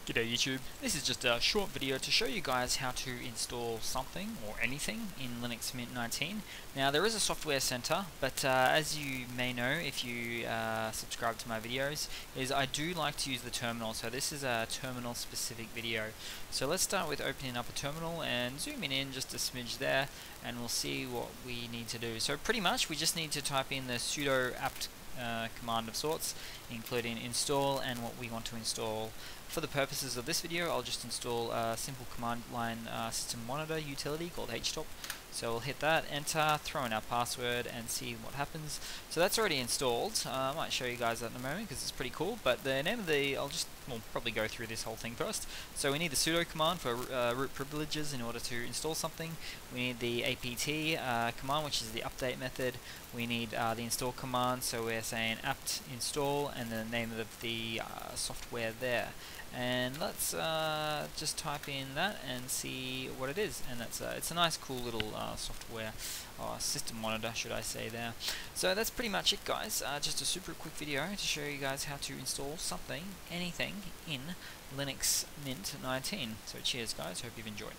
G'day YouTube. This is just a short video to show you guys how to install something or anything in Linux Mint 19. Now there is a software center, but as you may know if you subscribe to my videos, is I do like to use the terminal, so this is a terminal specific video. So let's start with opening up a terminal and zooming in just a smidge there, and we'll see what we need to do. So pretty much we just need to type in the sudo apt command of sorts, including install and what we want to install. For the purposes of this video, I'll just install a simple command line system monitor utility called htop. So we'll hit that, enter, throw in our password and see what happens. So that's already installed. I might show you guys that in a moment because it's pretty cool, but the name of we'll probably go through this whole thing first. So we need the sudo command for root privileges in order to install something. We need the apt command, which is the update method. We need the install command, so we're saying apt install and the name of the software there. And let's just type in that and see what it is. And that's it's a nice cool little software system monitor, should I say there. So that's pretty much it, guys. Just a super quick video to show you guys how to install something, anything in Linux Mint 19. So cheers guys, hope you've enjoyed.